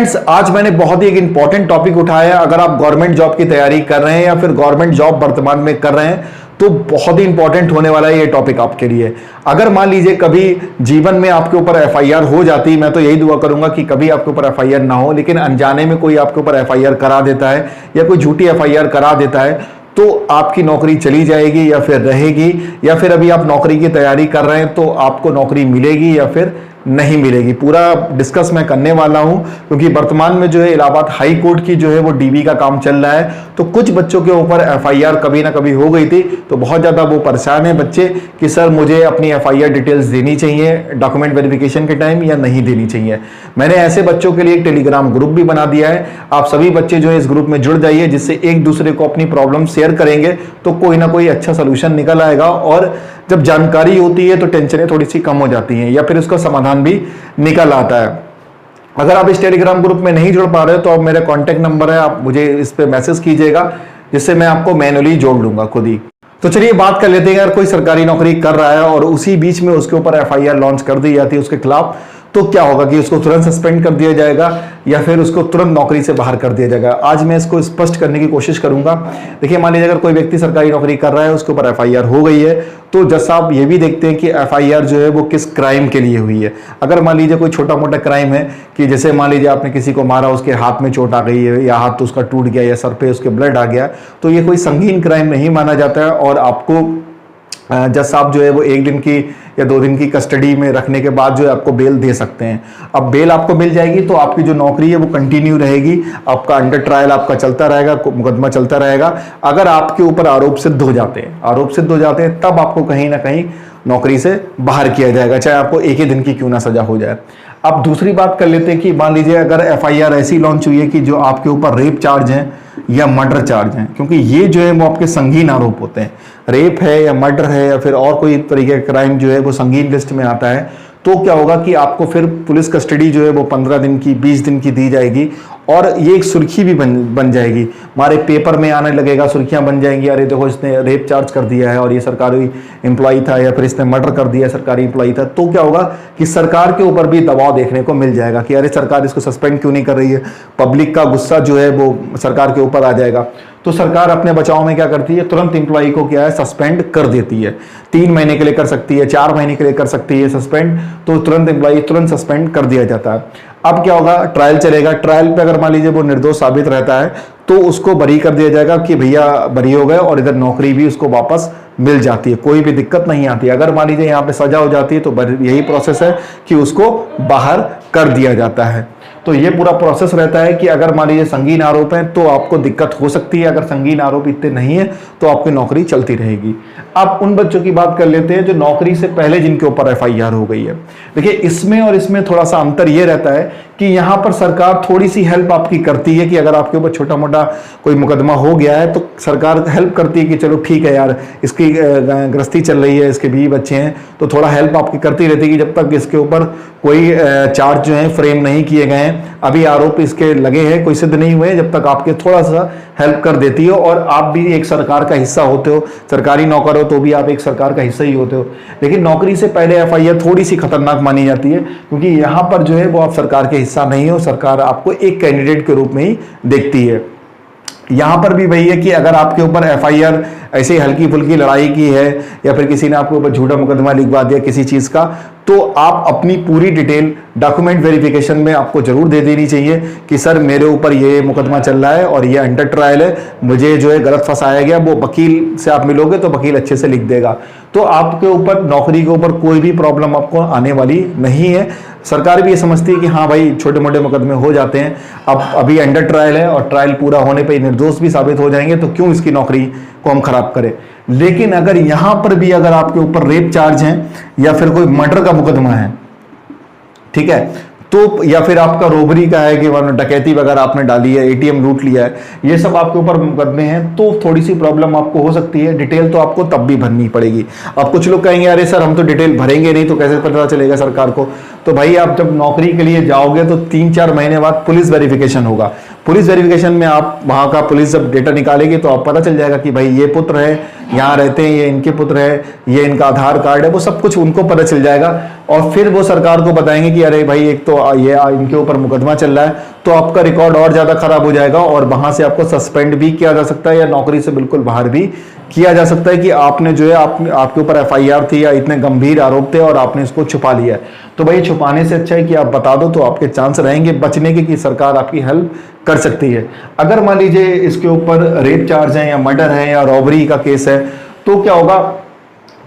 Friends, आज मैंने बहुत ही एक इंपॉर्टेंट टॉपिक उठाया है। अगर आप गवर्नमेंट जॉब की तैयारी कर रहे हैं या फिर गवर्नमेंट जॉब वर्तमान में कर रहे हैं तो बहुत ही इंपॉर्टेंट होने वाला है ये टॉपिक आपके लिए। अगर मान लीजिए कभी जीवन में आपके ऊपर एफआईआर हो जाती, मैं तो यही दुआ करूंगा कि कभी आपके ऊपर एफआईआर ना हो, लेकिन अनजाने में कोई आपके ऊपर एफआईआर करा देता है या कोई झूठी एफआईआर करा देता है तो आपकी नौकरी चली जाएगी या फिर रहेगी, या फिर अभी आप नौकरी की तैयारी कर रहे हैं तो आपको नौकरी मिलेगी या फिर नहीं मिलेगी। पूरा डिस्कस मैं करने वाला हूं क्योंकि वर्तमान में जो है इलाहाबाद हाई कोर्ट की जो है वो डीबी का काम चल रहा है। तो कुछ बच्चों के ऊपर एफआईआर कभी ना कभी हो गई थी, तो बहुत ज्यादा वो परेशान है बच्चे कि सर मुझे अपनी एफआईआर डिटेल्स देनी चाहिए डॉक्यूमेंट वेरिफिकेशन के टाइम या नहीं देनी चाहिए। मैंने ऐसे बच्चों के लिए एक टेलीग्राम ग्रुप भी बना दिया है। आप सभी बच्चे जो है इस ग्रुप में जुड़ जाइए, जिससे एक दूसरे को अपनी प्रॉब्लम शेयर करेंगे तो कोई ना कोई अच्छा सोल्यूशन निकल आएगा। और जब जानकारी होती है तो टेंशनें थोड़ी सी कम हो जाती हैं या फिर उसका समाधान भी निकल आता है। अगर आप इस टेलीग्राम ग्रुप में नहीं जुड़ पा रहे हो तो आप मेरा कांटेक्ट नंबर है, आप मुझे इस पे मैसेज कीजिएगा, जिससे मैं आपको मैन्युअली जोड़ लूंगा खुद ही। तो चलिए बात कर लेते हैं। अगर कोई सरकारी नौकरी कर रहा है और उसी बीच में उसके ऊपर एफआईआर लॉन्च कर दी जाती है उसके खिलाफ, तो क्या होगा कि उसको तुरंत सस्पेंड कर दिया जाएगा या फिर उसको तुरंत नौकरी से बाहर कर दिया जाएगा। आज मैं इसको स्पष्ट करने की कोशिश करूंगा। देखिए, मान लीजिए अगर कोई व्यक्ति सरकारी नौकरी कर रहा है, उसके ऊपर एफआईआर हो गई है, तो जब आप ये भी देखते हैं कि एफआईआर जो है वो किस क्राइम के लिए हुई है। अगर मान लीजिए कोई छोटा मोटा क्राइम है कि जैसे मान लीजिए आपने किसी को मारा, उसके हाथ में चोट आ गई है या हाथ उसका टूट गया या सर पे उसके ब्लड आ गया, तो ये कोई संगीन क्राइम नहीं माना जाता है और आपको जज साहब जो है वो 1 दिन की या 2 दिन की कस्टडी में रखने के बाद जो है आपको बेल दे सकते हैं। अब बेल आपको मिल जाएगी तो आपकी जो नौकरी है वो कंटिन्यू रहेगी, आपका अंडर ट्रायल आपका चलता रहेगा, मुकदमा चलता रहेगा। अगर आपके ऊपर आरोप सिद्ध हो जाते हैं तब आपको कहीं ना कहीं नौकरी से बाहर किया जाएगा, चाहे आपको 1 ही दिन की क्यों ना सजा हो जाए। अब दूसरी बात कर लेते हैं कि मान लीजिए अगर एफआईआर ऐसी लॉन्च हुई है कि जो आपके ऊपर रेप चार्ज हैं या मर्डर चार्ज हैं, क्योंकि ये जो है वो आपके संगीन आरोप होते हैं। रेप है या मर्डर है या फिर और कोई तरीके का क्राइम जो है वो संगीन लिस्ट में आता है, तो क्या होगा कि आपको फिर पुलिस कस्टडी जो है वो 15 दिन की 20 दिन की दी जाएगी और ये एक सुर्खी भी बन जाएगी। हमारे पेपर में आने लगेगा, सुर्खियां बन जाएंगी, अरे देखो इसने रेप चार्ज कर दिया है और ये सरकारी एम्प्लॉय था, या फिर इसने मर्डर कर दिया सरकारी एम्प्लॉय था। तो क्या होगा कि सरकार के ऊपर भी दबाव देखने को मिल जाएगा कि अरे सरकार इसको सस्पेंड क्यों नहीं कर रही है। पब्लिक का गुस्सा जो है वो सरकार के ऊपर आ जाएगा। तो सरकार अपने बचाव में क्या करती है, तुरंत एम्प्लॉय को क्या है सस्पेंड कर देती है। 3 महीने के लिए कर सकती है, 4 महीने के लिए कर सकती है सस्पेंड, तो तुरंत एम्प्लॉय तुरंत सस्पेंड कर दिया जाता है। अब क्या होगा, ट्रायल चलेगा। ट्रायल पे अगर मान लीजिए वो निर्दोष साबित रहता है तो उसको बरी कर दिया जाएगा कि भैया बरी हो गए, और इधर नौकरी भी उसको वापस मिल जाती है, कोई भी दिक्कत नहीं आती। अगर मान लीजिए यहाँ पे सजा हो जाती है तो यही प्रोसेस है कि उसको बाहर कर दिया जाता है। तो ये पूरा प्रोसेस रहता है कि अगर मान लीजिए संगीन आरोप है तो आपको दिक्कत हो सकती है, अगर संगीन आरोप इतने नहीं है तो आपकी नौकरी चलती रहेगी। अब उन बच्चों की बात कर लेते हैं जो नौकरी से पहले जिनके ऊपर एफआईआर हो गई है। देखिए, इसमें और इसमें थोड़ा सा अंतर ये रहता है कि यहाँ पर सरकार थोड़ी सी हेल्प आपकी करती है कि अगर आपके ऊपर छोटा मोटा कोई मुकदमा हो गया है तो सरकार हेल्प करती है कि चलो ठीक है यार, इसकी गृहस्थी चल रही है, इसके बीवी बच्चे हैं, तो थोड़ा हेल्प आपकी करती रहती है कि जब तक इसके ऊपर कोई चार्ज जो है फ्रेम नहीं किए गए हैं, अभी आरोप इसके लगे हैं, कोई सिद्ध नहीं हुए, जब तक आपके थोड़ा सा हेल्प कर देती हो। और आप भी एक सरकार का हिस्सा होते हो, सरकारी नौकर हो तो भी आप एक सरकार का हिस्सा ही होते हो। लेकिन नौकरी से पहले एफआईआर थोड़ी सी खतरनाक मानी जाती है क्योंकि यहाँ पर जो है वो आप सरकार के हिस्सा नहीं हो, सरकार आपको एक कैंडिडेट के रूप में ही देखती है। यहां पर भी वही है कि अगर आपके ऊपर एफआईआर ऐसी हल्की फुल्की लड़ाई की है या फिर किसी ने आपके ऊपर झूठा मुकदमा लिखवा दिया किसी चीज का, तो आप अपनी पूरी डिटेल डॉक्यूमेंट वेरिफिकेशन में आपको जरूर दे देनी चाहिए कि सर मेरे ऊपर ये मुकदमा चल रहा है और ये अंडर ट्रायल है, मुझे जो है गलत फंसाया गया। वो वकील से आप मिलोगे तो वकील अच्छे से लिख देगा, तो आपके ऊपर नौकरी के ऊपर कोई भी प्रॉब्लम आपको आने वाली नहीं है। सरकार भी ये समझती है कि हाँ भाई छोटे मोटे मुकदमे हो जाते हैं, अब अभी अंडर ट्रायल है और ट्रायल पूरा होने पर निर्दोष भी साबित हो जाएंगे, तो क्यों इसकी नौकरी को हम खराब करें। लेकिन अगर यहां पर भी अगर आपके ऊपर रेप चार्ज है या फिर कोई मर्डर का मुकदमा है, ठीक है, तो या फिर आपका रोबरी का है कि डकैती वगैरह आपने डाली है, एटीएम लूट लिया है, ये सब आपके ऊपर मुकदमे हैं, तो थोड़ी सी प्रॉब्लम आपको हो सकती है। डिटेल तो आपको तब भी भरनी पड़ेगी। अब कुछ लोग कहेंगे अरे सर हम तो डिटेल भरेंगे नहीं तो कैसे पता चलेगा सरकार को, तो भाई आप जब नौकरी के लिए जाओगे तो 3-4 महीने बाद पुलिस वेरिफिकेशन होगा। पुलिस वेरिफिकेशन में आप वहाँ का पुलिस जब डेटा निकालेगी तो आप पता चल जाएगा कि भाई ये पुत्र है, यहाँ रहते हैं, ये इनके पुत्र है, ये इनका आधार कार्ड है, वो सब कुछ उनको पता चल जाएगा। और फिर वो सरकार को बताएंगे कि अरे भाई एक तो ये इनके ऊपर मुकदमा चल रहा है, तो आपका रिकॉर्ड और ज़्यादा खराब हो जाएगा और वहाँ से आपको सस्पेंड भी किया जा सकता है या नौकरी से बिल्कुल बाहर भी किया जा सकता है कि आपने जो है आपके ऊपर एफआईआर थी या इतने गंभीर आरोप थे और आपने इसको छुपा लिया है। तो भाई छुपाने से अच्छा है कि आप बता दो, तो आपके चांस रहेंगे बचने के कि सरकार आपकी हेल्प कर सकती है। अगर मान लीजिए इसके ऊपर रेप चार्ज है या मर्डर है या रॉबरी का केस है, तो क्या होगा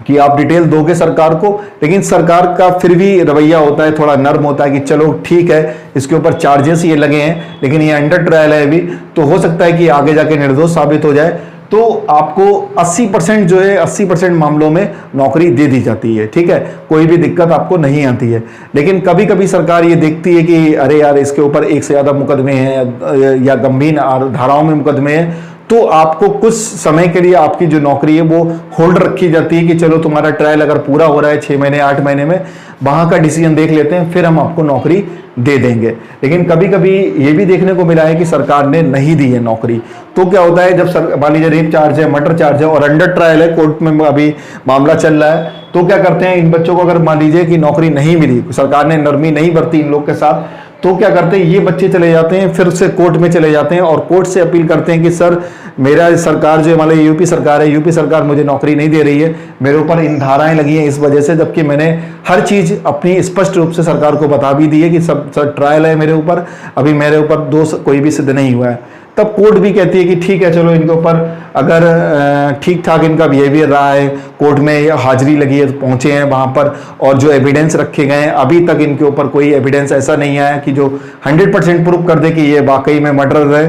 कि आप डिटेल दोगे सरकार को, लेकिन सरकार का फिर भी रवैया होता है, थोड़ा नर्म होता है कि चलो ठीक है, इसके ऊपर चार्जेस ये लगे हैं लेकिन ये अंडर ट्रायल है अभी, तो हो सकता है कि आगे जाके निर्दोष साबित हो जाए। तो आपको 80% जो है 80% मामलों में नौकरी दे दी जाती है, ठीक है, कोई भी दिक्कत आपको नहीं आती है। लेकिन कभी कभी सरकार ये देखती है कि अरे यार इसके ऊपर एक से ज़्यादा मुकदमे हैं या गंभीर धाराओं में मुकदमे हैं, तो आपको कुछ समय के लिए आपकी जो नौकरी है वो होल्ड रखी जाती है कि चलो तुम्हारा ट्रायल अगर पूरा हो रहा है 6 महीने 8 महीने में, वहाँ का डिसीजन देख लेते हैं, फिर हम आपको नौकरी दे देंगे। लेकिन कभी कभी ये भी देखने को मिला है कि सरकार ने नहीं दी है नौकरी, तो क्या होता है जब मान लीजिए रेप चार्ज है, मर्डर चार्ज है और अंडर ट्रायल है, कोर्ट में अभी मामला चल रहा है, तो क्या करते हैं इन बच्चों को, अगर मान लीजिए कि नौकरी नहीं मिली, सरकार ने नरमी नहीं बरती इन लोग के साथ, तो क्या करते हैं ये बच्चे चले जाते हैं फिर से कोर्ट में चले जाते हैं और कोर्ट से अपील करते हैं कि सर मेरा सरकार जो मान लीजिए यूपी सरकार है, यूपी सरकार मुझे नौकरी नहीं दे रही है, मेरे ऊपर इन धाराएं लगी हैं इस वजह से, जबकि मैंने हर चीज़ अपनी स्पष्ट रूप से सरकार को बता भी दी है कि सब ट्रायल है मेरे ऊपर, अभी मेरे ऊपर दोष कोई भी सिद्ध नहीं हुआ है। तब कोर्ट भी कहती है कि ठीक है चलो इनके ऊपर अगर ठीक ठाक इनका बिहेवियर रहा है, कोर्ट में हाजिरी लगी है, पहुंचे हैं वहां पर और जो एविडेंस रखे गए हैं, अभी तक इनके ऊपर कोई एविडेंस ऐसा नहीं आया कि जो 100% प्रूफ कर दे कि ये वाकई में मर्डर है,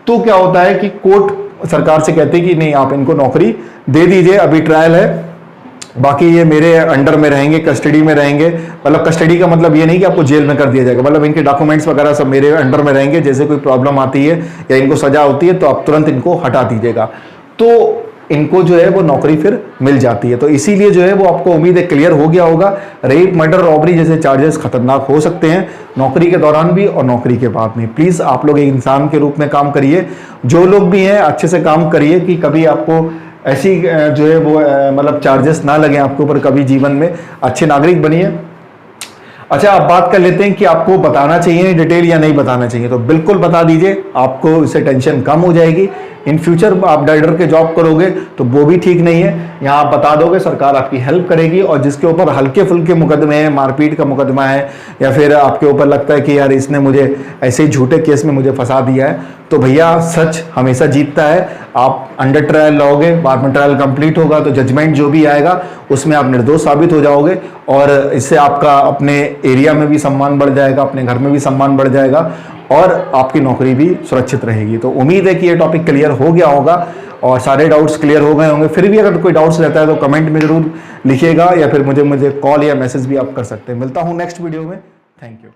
तो क्या होता है कि कोर्ट सरकार से कहते हैं कि नहीं आप इनको नौकरी दे दीजिए, अभी ट्रायल है, बाकी ये मेरे अंडर में रहेंगे, कस्टडी में रहेंगे। मतलब कस्टडी का मतलब ये नहीं कि आपको जेल में कर दिया जाएगा, मतलब इनके डॉक्यूमेंट्स वगैरह सब मेरे अंडर में रहेंगे, जैसे कोई प्रॉब्लम आती है या इनको सजा होती है तो आप तुरंत इनको हटा दीजिएगा, तो इनको जो है वो नौकरी फिर मिल जाती है। तो इसीलिए जो है वो आपको उम्मीद है क्लियर हो गया होगा, रेप मर्डर रॉबरी जैसे चार्जेस खतरनाक हो सकते हैं नौकरी के दौरान भी और नौकरी के बाद में। प्लीज़ आप लोग एक इंसान के रूप में काम करिए, जो लोग भी हैं अच्छे से काम करिए कि कभी आपको ऐसी जो है वो मतलब चार्जेस ना लगे आपके ऊपर कभी जीवन में, अच्छे नागरिक बनिए। अच्छा अब बात कर लेते हैं कि आपको बताना चाहिए डिटेल या नहीं बताना चाहिए, तो बिल्कुल बता दीजिए, आपको इससे टेंशन कम हो जाएगी। इन फ्यूचर आप डर के जॉब करोगे तो वो भी ठीक नहीं है, यहाँ आप बता दोगे सरकार आपकी हेल्प करेगी। और जिसके ऊपर हल्के फुल्के मुकदमे हैं, मारपीट का मुकदमा है या फिर आपके ऊपर लगता है कि यार इसने मुझे ऐसे ही झूठे केस में मुझे फंसा दिया है, तो भैया सच हमेशा जीतता है। आप अंडर ट्रायल लाओगे, बाद में ट्रायल कंप्लीट होगा तो जजमेंट जो भी आएगा उसमें आप निर्दोष साबित हो जाओगे और इससे आपका अपने एरिया में भी सम्मान बढ़ जाएगा, अपने घर में भी सम्मान बढ़ जाएगा और आपकी नौकरी भी सुरक्षित रहेगी। तो उम्मीद है कि ये टॉपिक क्लियर हो गया होगा और सारे डाउट्स क्लियर हो गए होंगे। फिर भी अगर कोई डाउट्स रहता है तो कमेंट में जरूर लिखिएगा या फिर मुझे कॉल या मैसेज भी आप कर सकते हैं। मिलता हूँ नेक्स्ट वीडियो में। Thank you.